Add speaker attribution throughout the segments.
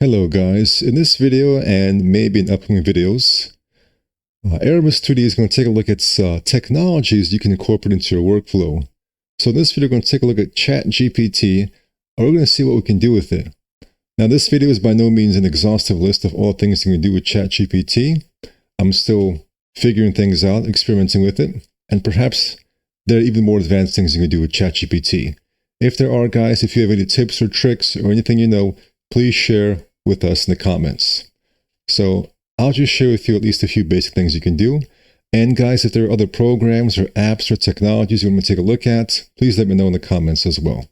Speaker 1: Hello guys, in this video and maybe in upcoming videos, Aramis 2D is going to take a look at technologies you can incorporate into your workflow. So in this video, we're going to take a look at GPT, and we're going to see what we can do with it. Now this video is by no means an exhaustive list of all things you can do with GPT. I'm still figuring things out, experimenting with it, and perhaps there are even more advanced things you can do with GPT. If there are, guys, if you have any tips or tricks or anything you know, please share with us in the comments. So I'll just share with you at least a few basic things you can do. And guys, if there are other programs or apps or technologies you want me to take a look at, please let me know in the comments as well.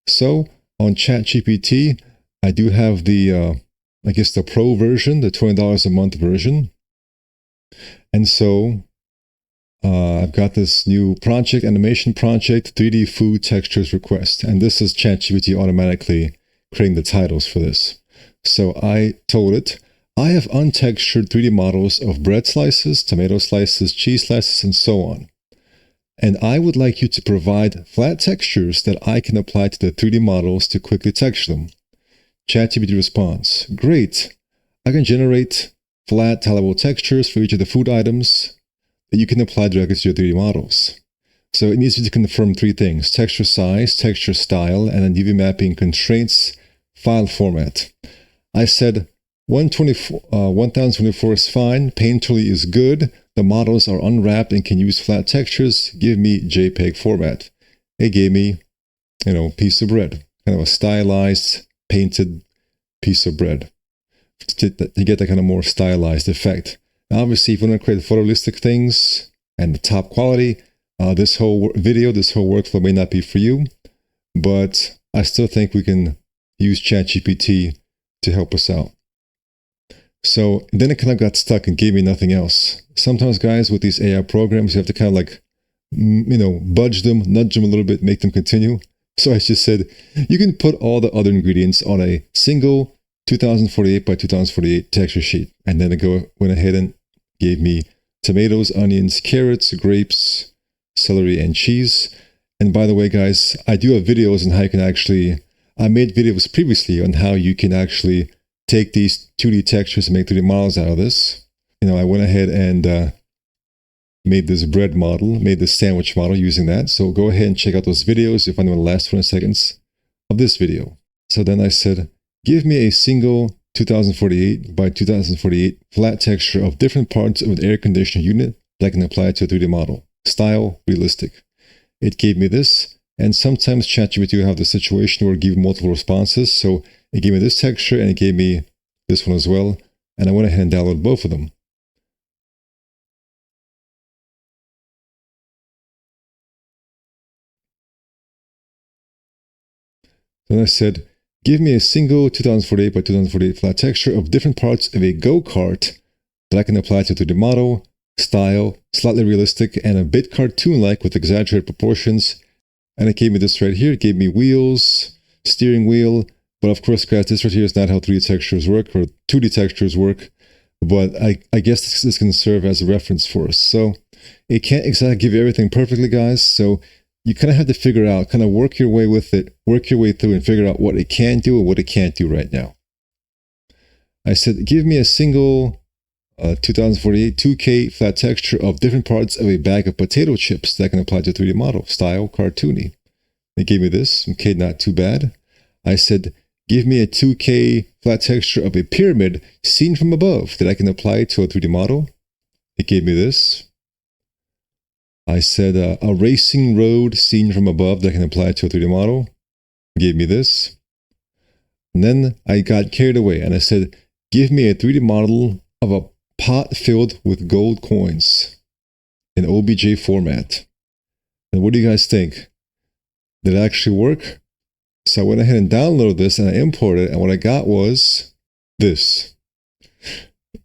Speaker 1: So on ChatGPT, I do have the, I guess the pro version, the $20 a month version. And so I've got this new project, animation project, 3D food textures request. And this is ChatGPT automatically creating the titles for this. So I told it, I have untextured 3D models of bread slices, tomato slices, cheese slices, and so on. And I would like you to provide flat textures that I can apply to the 3D models to quickly texture them. ChatGPT responds, great. I can generate flat, tileable textures for each of the food items that you can apply directly to your 3D models. So it needs you to confirm three things: texture size, texture style, and then UV mapping constraints, file format. I said 1024 is fine, painterly is good, the models are unwrapped and can use flat textures, give me JPEG format. It gave me, piece of bread, kind of a stylized, painted piece of bread to get that kind of more stylized effect. Now, obviously, if you want to create photorealistic things and the top quality, this whole video, this whole workflow may not be for you, but I still think we can use ChatGPT to help us out. So then it kind of got stuck and gave me nothing else. Sometimes, guys, with these AI programs, you have to kind of like, budge them, nudge them a little bit, make them continue. So I just said, you can put all the other ingredients on a single 2048 by 2048 texture sheet. And then it went ahead and gave me tomatoes, onions, carrots, grapes, celery, and cheese. And by the way, guys, I do have videos on how you can actually, I made videos previously on how you can actually take these 2D textures and make 3D models out of this. I went ahead and made this bread model, made this sandwich model using that. So go ahead and check out those videos. You'll find them in the last 20 seconds of this video. So then I said, give me a single 2048 by 2048 flat texture of different parts of an air conditioner unit that I can apply to a 3D model. Style, realistic. It gave me this, and sometimes ChatGPT will have the situation where it gives multiple responses. So it gave me this texture and it gave me this one as well. And I went ahead and downloaded both of them. Then I said, give me a single 2048 by 2048 flat texture of different parts of a go-kart that I can apply to a 3D model. Style, slightly realistic, and a bit cartoon-like with exaggerated proportions. And it gave me this right here. It gave me wheels, steering wheel. But of course, guys, this right here is not how 3D textures work or 2D textures work. But I guess this can serve as a reference for us. So it can't exactly give you everything perfectly, guys. So you kind of have to figure out, kind of work your way with it, work your way through and figure out what it can do and what it can't do right now. I said, give me a single 2048 2K flat texture of different parts of a bag of potato chips that I can apply to a 3D model. Style, cartoony. They gave me this. Okay, not too bad. I said, give me a 2K flat texture of a pyramid seen from above that I can apply to a 3D model. It gave me this. I said, a racing road seen from above that I can apply to a 3D model. It gave me this. And then I got carried away and I said, give me a 3D model of a pot filled with gold coins in OBJ format. And what do you guys think? Did it actually work? So I went ahead and downloaded this and I imported it, and what I got was this.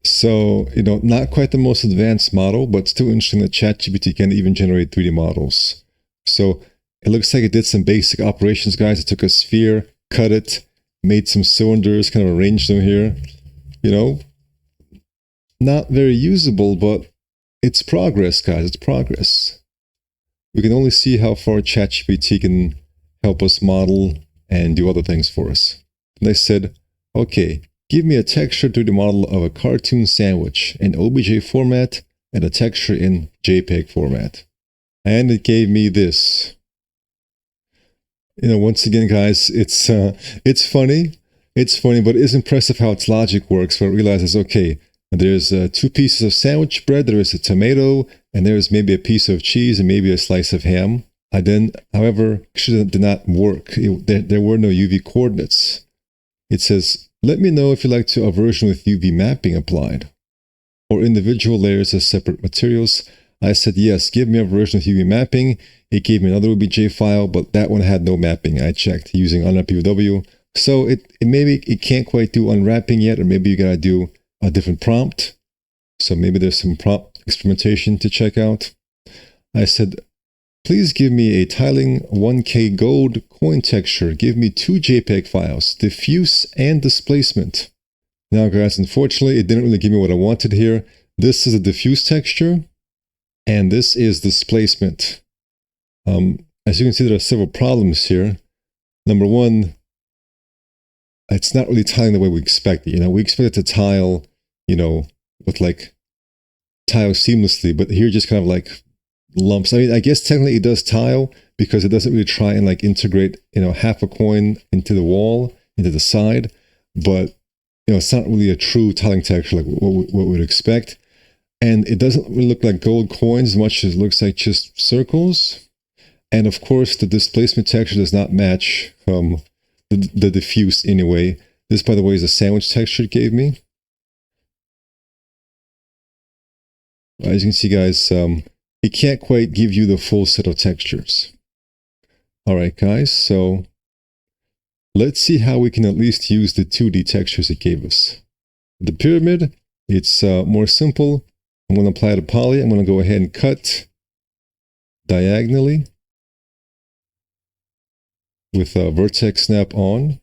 Speaker 1: So, not quite the most advanced model, but still interesting that ChatGPT can even generate 3D models. So it looks like it did some basic operations, guys. It took a sphere, cut it, made some cylinders, kind of arranged them here. Not very usable, but it's progress, guys. It's progress. We can only see how far ChatGPT can help us model and do other things for us. And they said, Okay, give me a texture 3D model of a cartoon sandwich in OBJ format and a texture in JPEG format. And it gave me this. Once again, guys, it's funny. It's funny, but it's impressive how its logic works. Where it realizes, okay, there's 2 pieces of sandwich bread, there is a tomato, and there's maybe a piece of cheese and maybe a slice of ham. I then, however, did not work. There were no UV coordinates. It says, let me know if you like to a version with UV mapping applied, or individual layers as separate materials. I said, yes, give me a version with UV mapping. It gave me another OBJ file, but that one had no mapping. I checked using unwrap POW. So maybe it can't quite do unwrapping yet, or maybe you gotta do a different prompt. So maybe there's some prompt experimentation to check out. I said, please give me a tiling 1K gold coin texture. Give me 2 JPEG files, diffuse and displacement. Now, guys, unfortunately, it didn't really give me what I wanted here. This is a diffuse texture, and this is displacement. As you can see, there are several problems here. Number one, it's not really tiling the way we expect it. We expect it to tile, with like tile seamlessly, but here just kind of like lumps. I mean, I guess technically it does tile because it doesn't really try and like integrate, half a coin into the wall, into the side, but it's not really a true tiling texture like what we'd expect. And it doesn't really look like gold coins as much as it looks like just circles. And of course, the displacement texture does not match the diffuse anyway. This, by the way, is a sandwich texture it gave me. As you can see, guys, it can't quite give you the full set of textures. All right, guys, so let's see how we can at least use the 2D textures it gave us. The pyramid, it's more simple. I'm going to apply the poly. I'm going to go ahead and cut diagonally with a vertex snap on.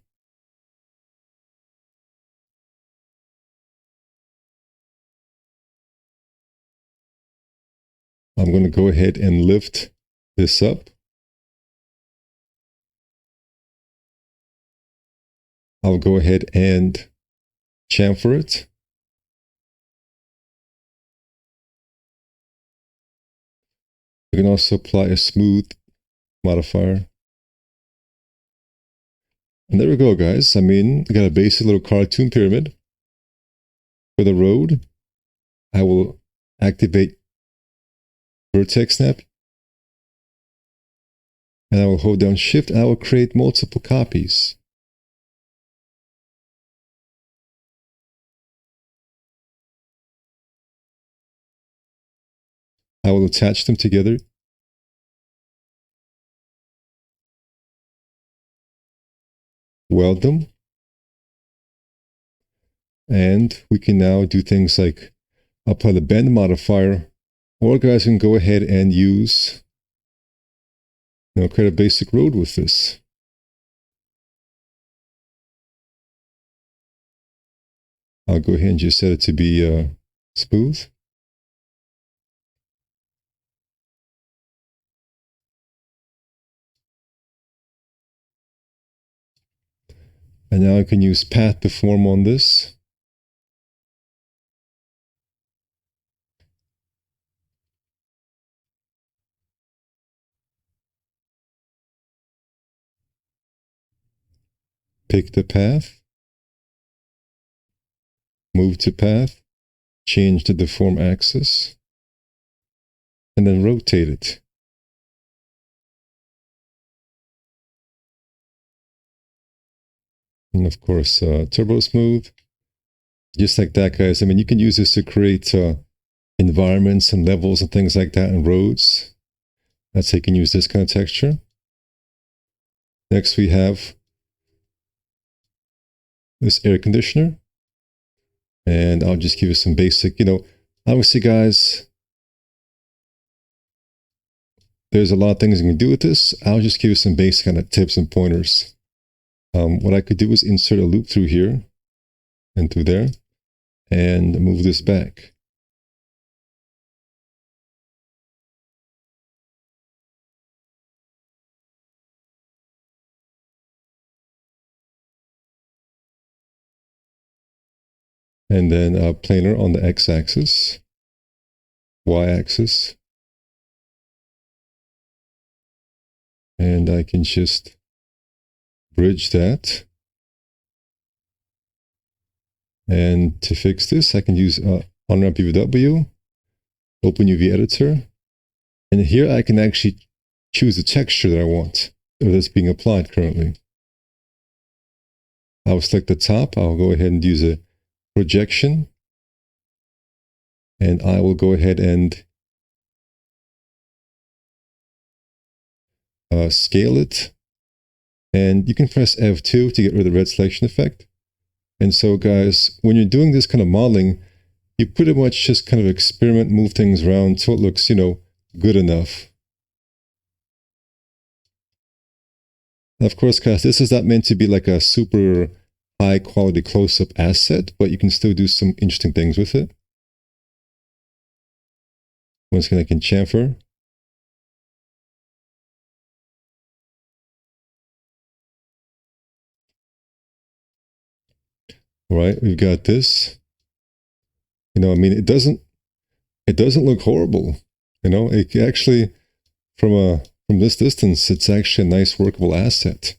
Speaker 1: I'm going to go ahead and lift this up. I'll go ahead and chamfer it. We can also apply a smooth modifier. And there we go, guys. I mean, I got a basic little cartoon pyramid. For the road, I will activate vertex snap. And I will hold down shift and I will create multiple copies. I will attach them together. Weld them. And we can now do things like apply the bend modifier, or guys can go ahead and use, create a basic road with this. I'll go ahead and just set it to be smooth. And now I can use path deform on this. Pick the path. Move to path. Change the deform axis. And then rotate it. And of course, turbo smooth. Just like that, guys. I mean, you can use this to create environments and levels and things like that and roads. That's how you can use this kind of texture. Next, we have this air conditioner. And I'll just give you some basic, obviously, guys, there's a lot of things you can do with this. I'll just give you some basic kind of tips and pointers. What I could do is insert a loop through here and through there and move this back. and then planar on the x-axis, y-axis. And I can just bridge that. And to fix this, I can use on-ramp UVW, open UV editor. And here I can actually choose the texture that I want, or that's being applied currently. I'll select the top. I'll go ahead and use a projection. And I will go ahead and scale it. And you can press F2 to get rid of the red selection effect. And so guys, when you're doing this kind of modeling, you pretty much just kind of experiment, move things around so it looks, good enough. Of course, guys, this is not meant to be like a super high quality close-up asset, but you can still do some interesting things with it. Once again, I can chamfer. All right, we've got this. I mean, it doesn't look horrible. It actually, from this distance, it's actually a nice workable asset.